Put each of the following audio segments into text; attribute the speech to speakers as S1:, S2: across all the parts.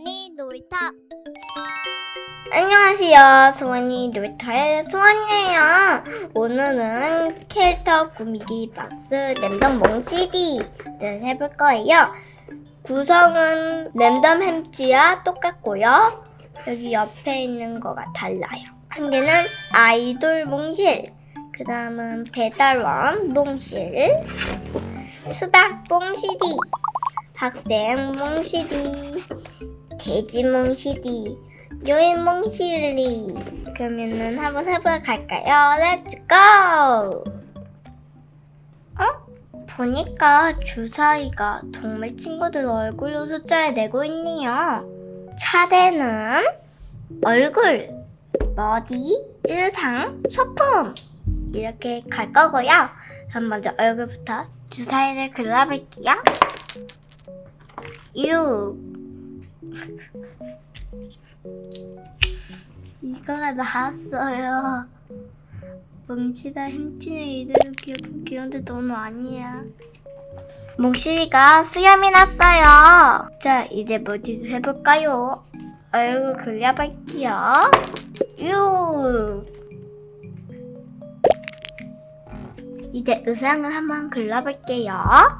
S1: 소원이 놀이터.
S2: 안녕하세요. 소원이 놀이터의 소원이에요. 오늘은 캐릭터 꾸미기 박스 랜덤 몽CD를 해볼 거예요. 구성은 랜덤 햄찌와 똑같고요. 여기 옆에 있는 거가 달라요. 한 개는 아이돌 몽실, 그 다음은 배달원 몽실, 수박 몽CD, 학생 몽CD, 돼지 몽CD, 여행 몽실리. 그러면은 한번 해보러 갈까요? 렛츠 고! 보니까 주사위가 동물 친구들 얼굴로 숫자를 내고 있네요. 차례는 얼굴, 머리, 의상, 소품 이렇게 갈 거고요. 그럼 먼저 얼굴부터 주사위를 골라볼게요. 6 이거가 나왔어요. 몽실아 햄찌는 이대로 귀여운데 너무 아니야. 몽실이가 수염이 났어요. 자, 이제 뭐지 해볼까요? 얼굴 그려볼게요. 6 이제 의상을 한번 그려볼게요.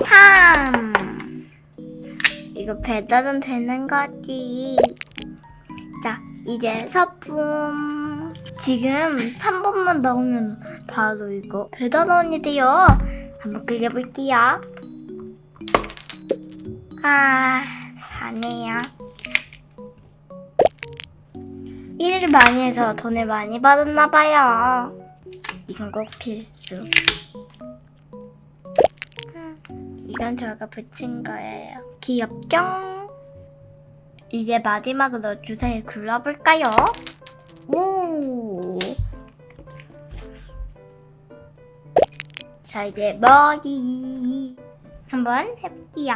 S2: 3 이거 배달은 되는 거지. 자, 이제 서품. 지금 3번만 나오면 바로 이거 배달원이 돼요. 한번 그려볼게요. 4네요. 일을 많이 해서 돈을 많이 받았나봐요. 이건 꼭 필수. 이건 제가 붙인 거예요. 귀엽죠? 이제 마지막으로 주사위 굴러볼까요? 오! 자, 이제 머리 한번 해볼게요.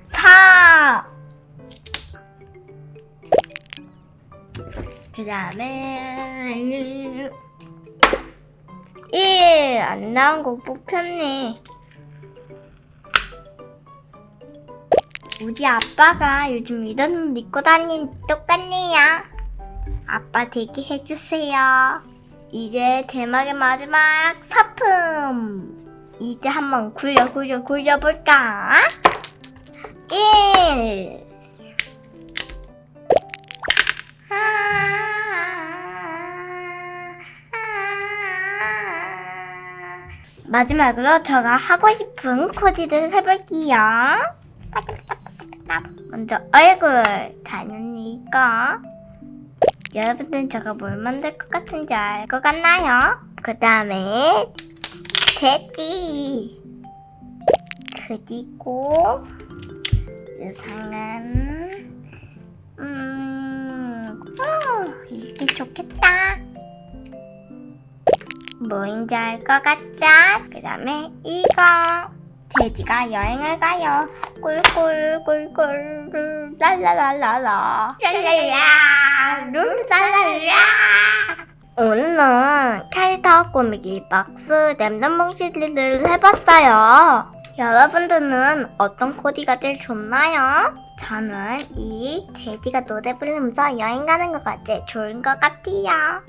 S2: 4! 그 다음에 1! 안 나온 거 뽑혔네. 우리 아빠가 요즘 이런 옷 입고 다니는 똑같네요. 아빠 대기해주세요. 이제 대망의 마지막 사품. 이제 한번 굴려볼까? 1 마지막으로 제가 하고 싶은 코디를 해볼게요. 먼저 얼굴 당연히 이거. 여러분들은 제가 뭘 만들 것 같은지 알 것 같나요? 그 다음에 돼지. 그리고 의상은 이게 좋겠다. 뭐인지 알 것 같죠? 그 다음에 이거. 돼지가 여행을 가요. 꿀꿀꿀꿀 랄라랄라라 랄랄라 룰랄랄라. 오늘은 캐릭터 꾸미기 박스 랜덤 몽실리를 해봤어요. 여러분들은 어떤 코디가 제일 좋나요? 저는 이 돼지가 노래 부르면서 여행 가는 거가 제일 좋은 것 같아요.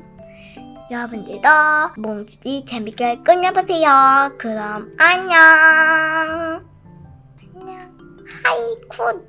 S2: 여러분들도 몽실이 재밌게 꾸며보세요. 그럼 안녕. 하이 굿.